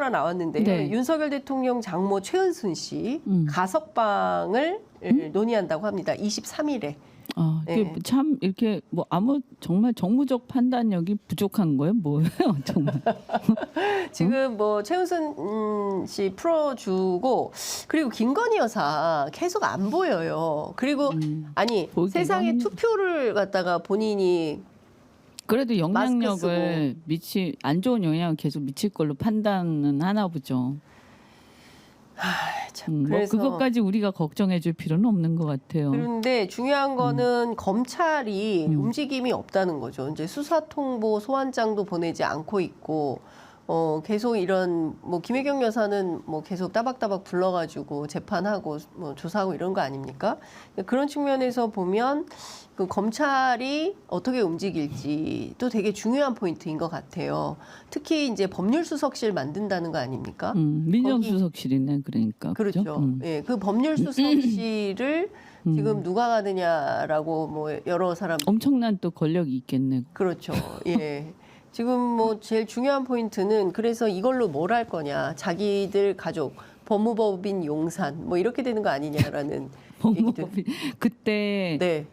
하나 나왔는데요. 네. 윤석열 대통령 장모 최은순 씨 가석방을 논의한다고 합니다. 23일에. 이게 네. 참 이렇게 뭐 정말 정무적 판단력이 부족한 거예요? 뭐예요, 정말? 지금 뭐 최은순 씨 풀어주고 그리고 김건희 여사 계속 안 보여요. 그리고 아니 보기가 세상에 힘- 투표를 갖다가 본인이 그래도 마스크 영향력을 안 좋은 영향을 계속 미칠 걸로 판단은 하나 보죠. 참, 뭐 그래서 그것까지 우리가 걱정해줄 필요는 없는 것 같아요. 그런데 중요한 거는 검찰이 움직임이 없다는 거죠. 이제 수사통보 소환장도 보내지 않고 있고, 계속 이런 뭐 김혜경 여사는 뭐 계속 따박따박 불러가지고 재판하고 뭐 조사하고 이런 거 아닙니까? 그런 측면에서 보면 그 검찰이 어떻게 움직일지 또 되게 중요한 포인트인 것 같아요. 특히 이제 법률수석실 만든다는 거 아닙니까? 민정수석실이네, 그러니까. 그렇죠. 그죠? 예, 그 법률수석실을 지금 누가 가느냐라고 뭐 여러 사람 엄청난 또 권력이 있겠네. 그렇죠. 예. 지금 뭐 제일 중요한 포인트는 그래서 이걸로 뭘 할 거냐. 자기들 가족, 법무법인 용산 뭐 이렇게 되는 거 아니냐라는 얘기들. 법무법이 그때 네.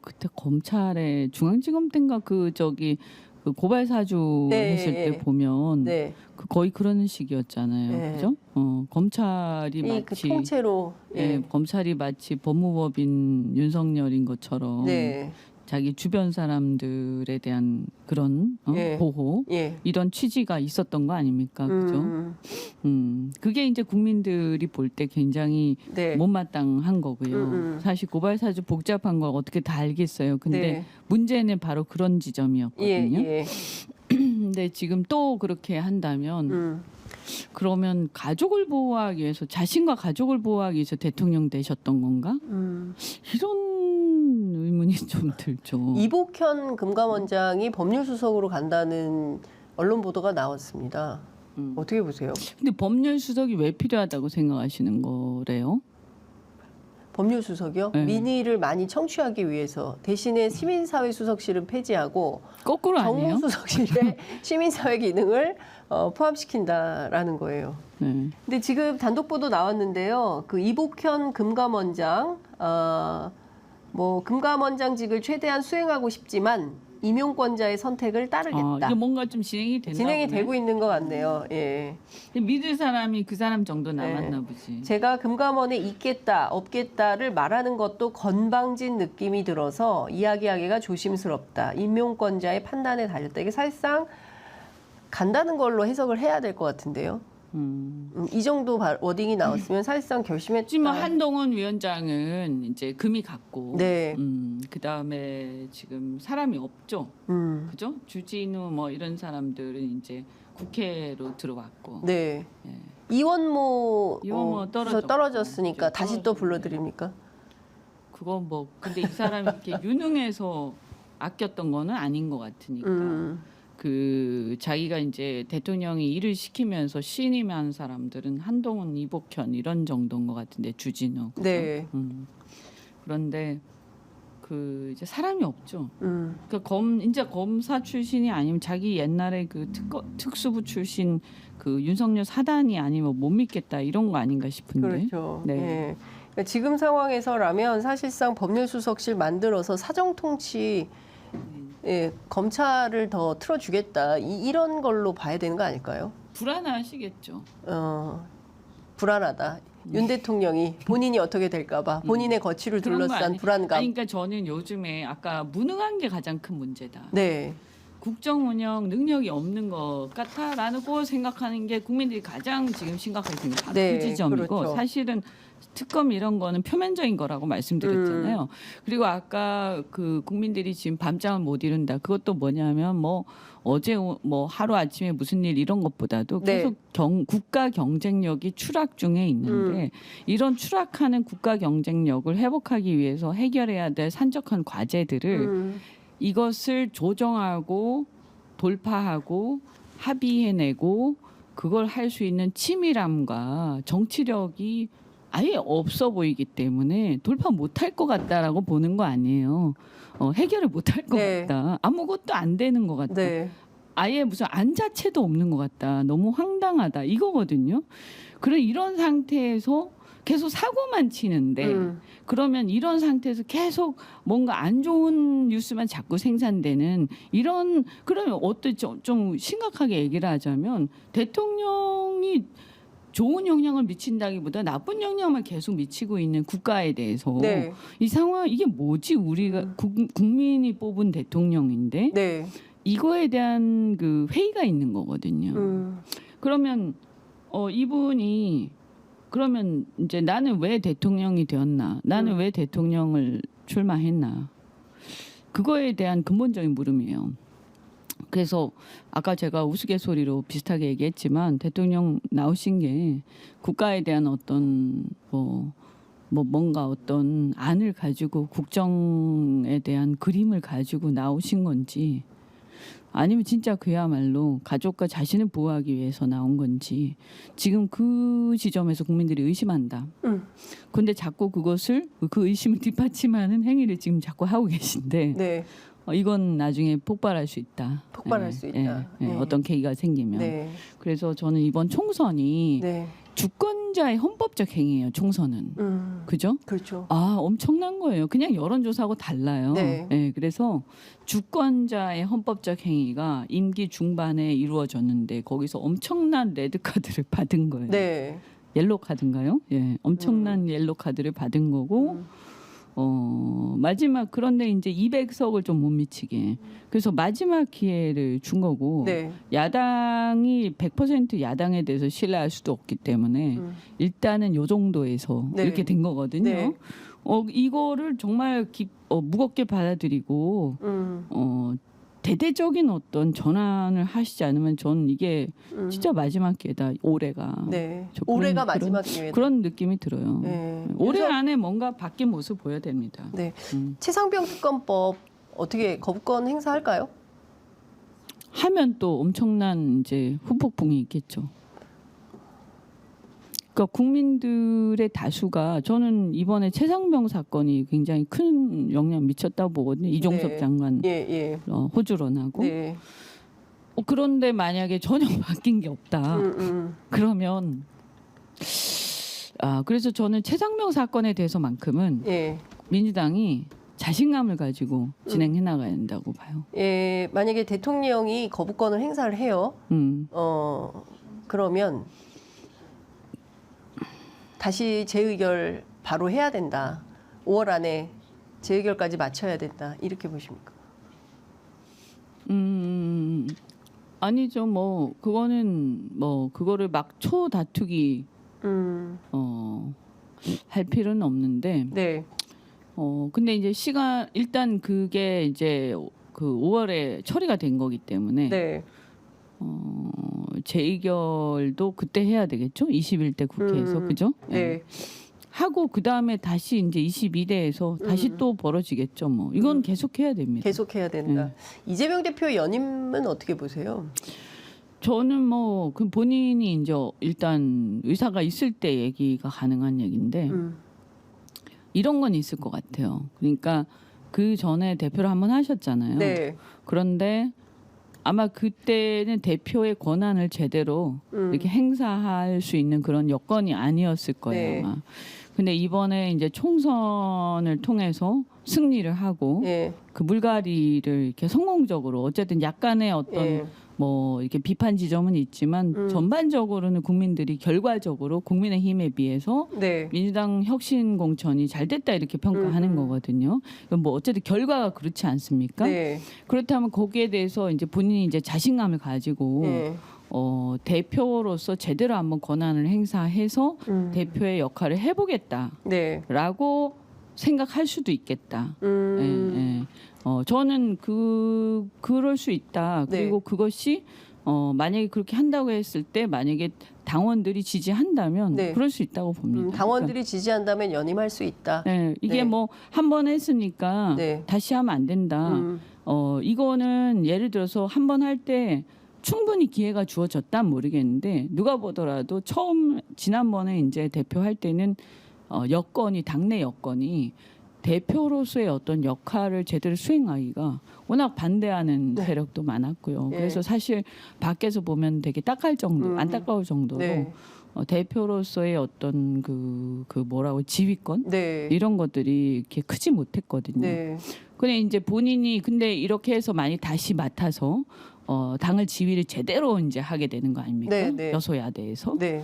그때 검찰에 중앙지검 때인가 그 고발 사주 네, 했을 예. 때 보면 네. 거의 그런 식이었잖아요. 네. 그죠? 검찰이 그 마치 통째로 예, 검찰이 마치 법무법인 윤석열인 것처럼 네. 자기 주변 사람들에 대한 그런 예. 보호 예. 이런 취지가 있었던 거 아닙니까? 그죠? 그게 이제 국민들이 볼 때 굉장히 네. 못마땅한 거고요. 사실 고발 사주 복잡한 걸 어떻게 다 알겠어요. 근데 네. 문제는 바로 그런 지점이었거든요. 예. 근데 지금 또 그렇게 한다면 그러면 가족을 보호하기 위해서 자신과 가족을 보호하기 위해서 대통령 되셨던 건가? 이런 의문이 좀 들죠. 이복현 금감원장이 법률수석으로 간다는 언론 보도가 나왔습니다. 어떻게 보세요? 근데 법률 수석이 왜 필요하다고 생각하시는 거래요? 법률수석이요? 네. 민의를 많이 청취하기 위해서 대신에 시민사회수석실은 폐지하고 거꾸로 아니에요? 정무수석실에 시민사회 기능을 포함시킨다라는 거예요. 네. 근데 지금 단독 보도 나왔는데요. 그 이복현 금감원장 뭐 금감원장직을 최대한 수행하고 싶지만 임용권자의 선택을 따르겠다. 이게 뭔가 좀 진행이 됐나 진행이 보네. 되고 있는 것 같네요. 예. 믿을 사람이 그 사람 정도 남았나 보지. 제가 금감원에 있겠다, 없겠다를 말하는 것도 건방진 느낌이 들어서 이야기하기가 조심스럽다. 임용권자의 판단에 달렸다. 이게 사실상 간다는 걸로 해석을 해야 될 것 같은데요. 이 정도 워딩이 나왔으면 사실상 결심했다. 하지만 한동훈 위원장은 이제 금이 갔고, 네. 그 다음에 지금 사람이 없죠. 그죠? 주진우 뭐 이런 사람들은 이제 국회로 들어왔고. 네. 예. 이원모 떨어졌고. 떨어졌으니까 다시 또 떨어졌네. 불러드립니까? 그거 뭐 근데 이 사람이 이렇게 유능해서 아꼈던 거는 아닌 것 같으니까. 그 자기가 이제 대통령이 일을 시키면서 신임한 사람들은 한동훈, 이복현 이런 정도인 것 같은데 주진우. 그죠? 네. 그런데 그 이제 사람이 없죠. 그 이제 검사 출신이 아니면 자기 옛날에 그 특수부 출신 그 윤석열 사단이 아니면 못 믿겠다 이런 거 아닌가 싶은데. 그렇죠. 네. 예. 그러니까 지금 상황에서라면 사실상 법률수석실 만들어서 사정통치 검찰을 더 틀어주겠다 이런 걸로 봐야 되는 거 아닐까요? 불안하시겠죠. 불안하다. 윤 대통령이 본인이 어떻게 될까봐 본인의 거취를 그런 거 둘러싼 아니- 불안감. 아니, 그러니까 저는 요즘에 아까 무능한 게 가장 큰 문제다. 네. 국정 운영 능력이 없는 것 같다라고 생각하는 게 국민들이 가장 지금 심각하게 생각하는 네, 그 지점이고 그렇죠. 사실은 특검 이런 거는 표면적인 거라고 말씀드렸잖아요. 그리고 아까 그 국민들이 지금 밤잠을 못 이룬다. 그것도 뭐냐면 뭐 어제 뭐 하루 아침에 무슨 일 이런 것보다도 네. 계속 국가 경쟁력이 추락 중에 있는데 이런 추락하는 국가 경쟁력을 회복하기 위해서 해결해야 될 산적한 과제들을 이것을 조정하고 돌파하고 합의해내고 그걸 할 수 있는 치밀함과 정치력이 아예 없어 보이기 때문에 돌파 못할 것 같다라고 보는 거 아니에요. 해결을 못할 것 네. 같다. 아무것도 안 되는 것 같다. 네. 아예 무슨 안 자체도 없는 것 같다. 너무 황당하다. 이거거든요. 그런 이런 상태에서 계속 사고만 치는데 그러면 이런 상태에서 계속 뭔가 안 좋은 뉴스만 자꾸 생산되는 이런 그러면 어떤 좀 심각하게 얘기를 하자면 대통령이 좋은 영향을 미친다기보다 나쁜 영향을 계속 미치고 있는 국가에 대해서 네. 이 상황 이게 뭐지 우리가 국민이 뽑은 대통령인데 네. 이거에 대한 그 회의가 있는 거거든요. 그러면 이분이 그러면 이제 나는 왜 대통령이 되었나? 나는 왜 대통령을 출마했나? 그거에 대한 근본적인 물음이에요. 그래서 아까 제가 우스갯소리로 비슷하게 얘기했지만 대통령 나오신 게 국가에 대한 어떤 뭔가 어떤 안을 가지고 국정에 대한 그림을 가지고 나오신 건지 아니면 진짜 그야말로 가족과 자신을 보호하기 위해서 나온 건지 지금 그 지점에서 국민들이 의심한다. 그런데 자꾸 그것을 그 의심을 뒷받침하는 행위를 지금 자꾸 하고 계신데 네. 이건 나중에 폭발할 수 있다. 폭발할 수 있다. 네. 어떤 계기가 생기면. 네. 그래서 저는 이번 총선이 네. 주권자의 헌법적 행위예요. 총선은. 그죠? 그렇죠. 아, 엄청난 거예요. 그냥 여론조사하고 달라요. 네. 그래서 주권자의 헌법적 행위가 임기 중반에 이루어졌는데 거기서 엄청난 레드카드를 받은 거예요. 네. 옐로 카드인가요? 예, 엄청난 옐로 카드를 받은 거고 마지막 그런데 이제 200석을 좀 못 미치게 그래서 마지막 기회를 준 거고 네. 야당이 100% 야당에 대해서 신뢰할 수도 없기 때문에 일단은 요 정도에서 네. 이렇게 된 거거든요. 네. 이거를 정말 무겁게 받아들이고 대대적인 어떤 전환을 하시지 않으면 저는 이게 진짜 마지막 기회다. 올해가. 네. 저 올해가 그런- 마지막 기회다. 그런 느낌이 들어요. 네. 올해 그래서- 안에 뭔가 바뀐 모습 보여야 됩니다. 네. 음. 최상병 특검법 어떻게 거부권 행사할까요? 하면 또 엄청난 이제 후폭풍이 있겠죠. 그러니까 국민들의 다수가 저는 이번에 최상병 사건이 굉장히 큰 영향 미쳤다고 보거든요. 이종섭 네. 장관 예. 호주론하고. 네. 그런데 만약에 전혀 바뀐 게 없다. 그러면 그래서 저는 최상병 사건에 대해서만큼은 예. 민주당이 자신감을 가지고 진행해 나가야 된다고 봐요. 예. 만약에 대통령이 거부권을 행사를 해요. 그러면 다시 재의결 바로 해야 된다. 5월 안에 재의결까지 마쳐야 된다. 이렇게 보십니까? 아니죠. 뭐 그거는 뭐 그거를 막초 다투기 할 필요는 없는데 네. 근데 이제 시간 일단 그게 이제 그 5월에 처리가 된 거기 때문에 네. 재의결도 그때 해야 되겠죠? 21대 국회에서 그죠? 네. 하고 그 다음에 다시 이제 22대에서 다시 또 벌어지겠죠. 뭐 이건 계속 해야 됩니다. 계속해야 된다. 이재명 대표의 연임은 어떻게 보세요? 저는 뭐 그 본인이 이제 일단 의사가 있을 때 얘기가 가능한 얘기인데 이런 건 있을 것 같아요. 그러니까 그 전에 대표를 한번 하셨잖아요. 네. 그런데 아마 그때는 대표의 권한을 제대로 이렇게 행사할 수 있는 그런 여건이 아니었을 거예요. 네. 아마. 근데 이번에 이제 총선을 통해서 승리를 하고 예. 그 물갈이를 이렇게 성공적으로 어쨌든 약간의 어떤 예. 뭐 이렇게 비판 지점은 있지만 전반적으로는 국민들이 결과적으로 국민의힘에 비해서 네. 민주당 혁신 공천이 잘 됐다 이렇게 평가하는 거거든요. 뭐 어쨌든 결과가 그렇지 않습니까? 네. 그렇다면 거기에 대해서 이제 본인이 이제 자신감을 가지고 예. 대표로서 제대로 한번 권한을 행사해서 대표의 역할을 해보겠다라고 네. 생각할 수도 있겠다. 저는 그럴 수 있다. 네. 그리고 그것이 만약에 그렇게 한다고 했을 때 만약에 당원들이 지지한다면 네. 그럴 수 있다고 봅니다. 당원들이 지지한다면 연임할 수 있다. 그러니까, 이게 네. 뭐 한 번 했으니까 네. 다시 하면 안 된다. 이거는 예를 들어서 한 번 할 때 충분히 기회가 주어졌단 모르겠는데 누가 보더라도 지난번에 이제 대표할 때는 여건이 당내 여건이 대표로서의 어떤 역할을 제대로 수행하기가 워낙 반대하는 네. 세력도 많았고요. 예. 그래서 사실 밖에서 보면 되게 딱할 정도, 안타까울 정도로 네. 대표로서의 어떤 그 뭐라고 지휘권 네. 이런 것들이 이렇게 크지 못했거든요. 네. 근데 이제 본인이 근데 이렇게 해서 많이 다시 맡아서 당을 지휘를 제대로 이제 하게 되는 거 아닙니까? 네, 네. 여소야대에서. 네.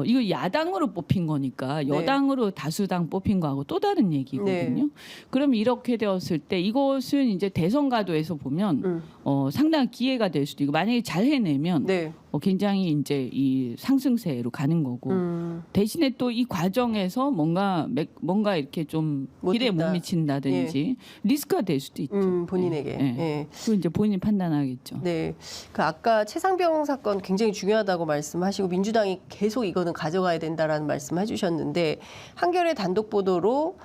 이거 야당으로 뽑힌 거니까 네. 여당으로 다수당 뽑힌 거하고 또 다른 얘기거든요. 네. 그럼 이렇게 되었을 때 이것은 이제 대선 가도에서 보면 상당한 기회가 될 수도 있고 만약에 잘 해내면 네. 굉장히 이제 이 상승세로 가는 거고 대신에 또 이 과정에서 뭔가 이렇게 좀 길에 못 못했다. 미친다든지 리스크가 될 수도 있죠. 본인에게. 예. 예. 그 이제 본인이 판단하겠죠. 네. 그 아까 최상병 사건 굉장히 중요하다고 말씀하시고 민주당이 계속 이거는 가져가야 된다라는 말씀해 주셨는데 한겨레 단독 보도로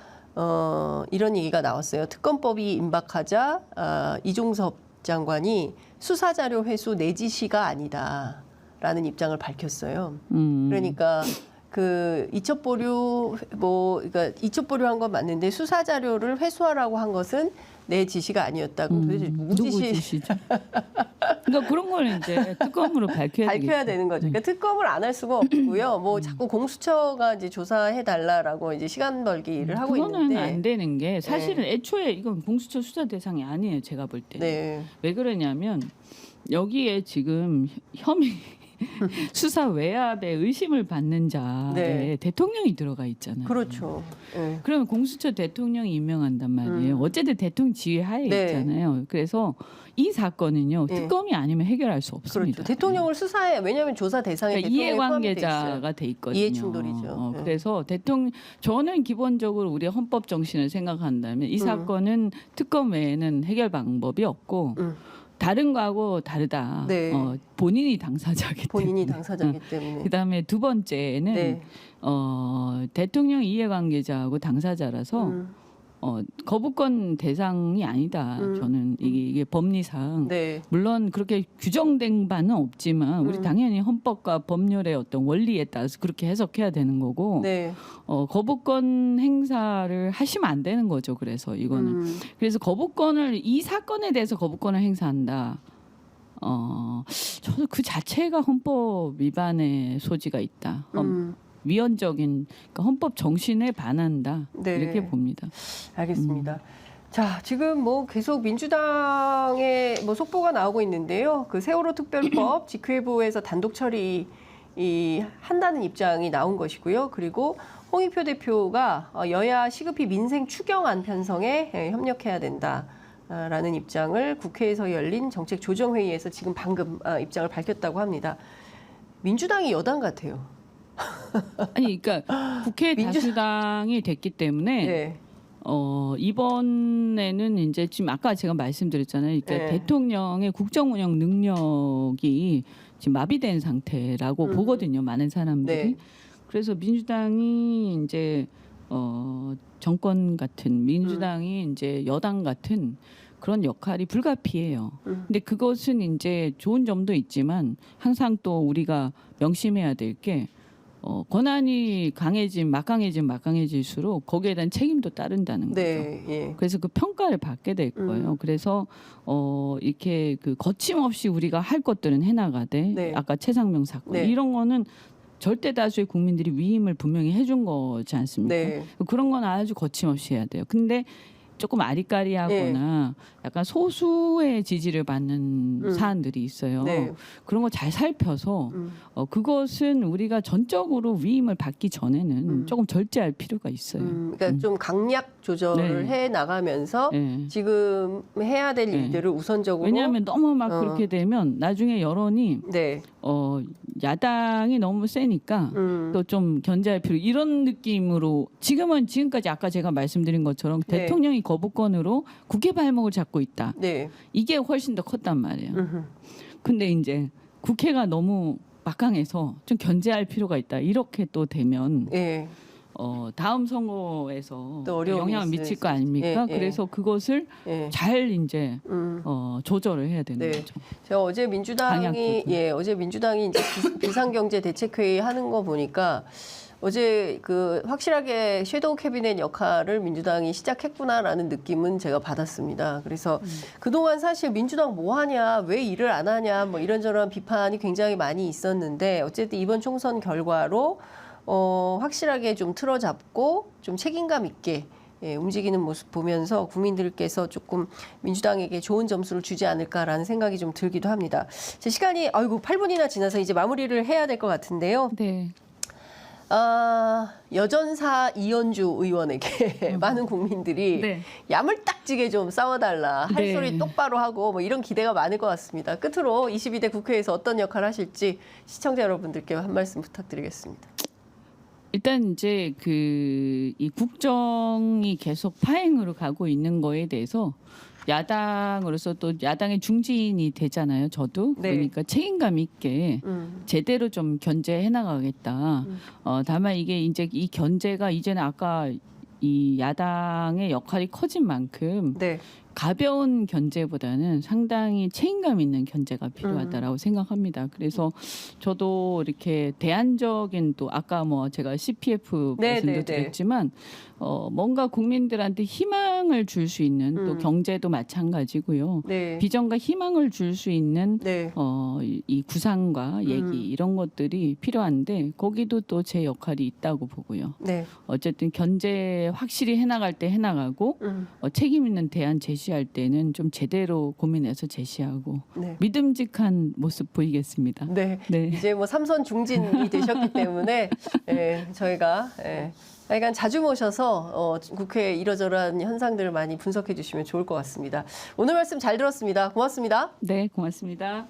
이런 얘기가 나왔어요. 특검법이 임박하자 이종섭 장관이 수사자료 회수 내 지시가 아니다라는 입장을 밝혔어요. 그러니까 그 이첩 보류 그러니까 이첩 보류한 건 맞는데 수사 자료를 회수하라고 한 것은 내 지시가 아니었다고. 도대체 누구 지시죠? 그러니까 그런 걸 이제 특검으로 밝혀야 되는 거죠. 그러니까 특검을 안 할 수가 없고요. 뭐 자꾸 공수처가 이제 조사해 달라라고 이제 시간 벌기를 하고 그거는 있는데 안 되는 게 사실은 애초에 이건 공수처 수사 대상이 아니에요. 제가 볼 때. 네. 왜 그러냐면 여기에 지금 혐의 수사 외압에 의심을 받는 자에 네. 대통령이 들어가 있잖아요. 그렇죠. 네. 그러면 공수처 대통령이 임명한단 말이에요. 어쨌든 대통령 지휘하에 네. 있잖아요. 그래서 이 사건은요 네. 특검이 아니면 해결할 수 없습니다. 그렇죠. 대통령을 수사해. 왜냐하면 조사 대상에 그러니까 대통령이 포함이 돼 이해관계자가 돼 있거든요. 이해 충돌이죠. 네. 그래서 저는 기본적으로 우리의 헌법 정신을 생각한다면 이 사건은 특검 외에는 해결 방법이 없고 다른 거하고 다르다. 네. 본인이 당사자기 본인이 때문에. 당사자기 때문에. 그다음에 두 번째는 네. 대통령 이해관계자하고 당사자라서 거부권 대상이 아니다. 저는 이게 법리상 네. 물론 그렇게 규정된 바는 없지만 우리 당연히 헌법과 법률의 어떤 원리에 따라서 그렇게 해석해야 되는 거고 네. 거부권 행사를 하시면 안 되는 거죠. 그래서 이거는 그래서 거부권을 이 사건에 대해서 거부권을 행사한다. 저는 그 자체가 헌법 위반의 소지가 있다. 위헌적인 그러니까 헌법 정신에 반한다. 네. 이렇게 봅니다. 알겠습니다. 자, 지금 뭐 계속 민주당의 뭐 속보가 나오고 있는데요. 그 세월호 특별법 직회부에서 단독 처리 한다는 입장이 나온 것이고요. 그리고 홍익표 대표가 여야 시급히 민생 추경안 편성에 협력해야 된다라는 입장을 국회에서 열린 정책조정회의에서 지금 방금 입장을 밝혔다고 합니다. 민주당이 여당 같아요. 아니, 그러니까 국회 다수당이 됐기 때문에 네. 이번에는 이제 지금 아까 제가 말씀드렸잖아요. 그러니까 네. 대통령의 국정 운영 능력이 지금 마비된 상태라고 보거든요. 많은 사람들이. 네. 그래서 민주당이 이제 정권 같은 민주당이 이제 여당 같은 그런 역할이 불가피해요. 근데 그것은 이제 좋은 점도 있지만 항상 또 우리가 명심해야 될 게 권한이 막강해질수록 거기에 대한 책임도 따른다는 거죠. 네. 예. 그래서 그 평가를 받게 될 거예요. 그래서 이렇게 그 거침없이 우리가 할 것들은 해나가되 네. 아까 최상병 사건 네. 이런 거는 절대 다수의 국민들이 위임을 분명히 해준 거지 않습니까? 네. 그런 건 아주 거침없이 해야 돼요. 근데 조금 아리까리하거나 약간 소수의 지지를 받는 사안들이 있어요. 네. 그런 거 잘 살펴서 그것은 우리가 전적으로 위임을 받기 전에는 조금 절제할 필요가 있어요. 그러니까 좀 강약 조절을 해 나가면서 네. 지금 해야 될 네. 일들을 우선적으로 왜냐하면 너무 막 그렇게 되면 나중에 여론이 네. 야당이 너무 세니까 또 좀 견제할 필요 이런 느낌으로 지금까지 아까 제가 말씀드린 것처럼 네. 대통령이 거부권으로 국회 발목을 잡고 있다. 네. 이게 훨씬 더 컸단 말이에요. 근데 이제 국회가 너무 막강해서 좀 견제할 필요가 있다. 이렇게 또 되면 네. 다음 선거에서 또 어려움이 영향을 있을 미칠 수 거 아닙니까? 있- 예, 예. 그래서 그것을 네. 잘 이제 조절을 해야 되는 네. 거죠. 제가 어제 강약 민주당이 조절. 어제 민주당이 이제 비상경제 대책회의 하는 거 보니까 어제 그 확실하게 섀도우 캐비넷 역할을 민주당이 시작했구나라는 느낌은 제가 받았습니다. 그래서 그동안 사실 민주당 뭐 하냐, 왜 일을 안 하냐, 뭐 이런저런 비판이 굉장히 많이 있었는데 어쨌든 이번 총선 결과로 확실하게 좀 틀어잡고 좀 책임감 있게 움직이는 모습 보면서 국민들께서 조금 민주당에게 좋은 점수를 주지 않을까라는 생각이 좀 들기도 합니다. 제 시간이 8분이나 지나서 이제 마무리를 해야 될 것 같은데요. 네. 여전사 이현주 의원에게 많은 국민들이 네. 야물딱지게 좀 싸워달라, 할 네. 소리 똑바로 하고 뭐 이런 기대가 많을 것 같습니다. 끝으로 22대 국회에서 어떤 역할을 하실지 시청자 여러분들께 한 말씀 부탁드리겠습니다. 일단 이제 이 국정이 계속 파행으로 가고 있는 거에 대해서 야당으로서 또 야당의 중진이 되잖아요. 저도 네. 그러니까 책임감 있게 제대로 좀 견제해 나가겠다. 다만 이게 이제 이 견제가 이제는 아까 이 야당의 역할이 커진 만큼 네. 가벼운 견제보다는 상당히 책임감 있는 견제가 필요하다라고 생각합니다. 그래서 저도 이렇게 대안적인 또 아까 뭐 제가 CPF 네, 말씀도 네, 네. 드렸지만 뭔가 국민들한테 희망을 줄 수 있는 또 경제도 마찬가지고요. 네. 비전과 희망을 줄 수 있는 네. 이 구상과 얘기 이런 것들이 필요한데 거기도 또 제 역할이 있다고 보고요. 네. 어쨌든 견제 확실히 해나갈 때 해나가고 책임 있는 대안 제시할 때는 좀 제대로 고민해서 제시하고 네. 믿음직한 모습 보이겠습니다. 네. 네. 이제 뭐 삼선 중진이 되셨기 때문에 저희가 하여간 자주 모셔서 국회 이러저러한 현상들을 많이 분석해 주시면 좋을 것 같습니다. 오늘 말씀 잘 들었습니다. 고맙습니다. 네, 고맙습니다.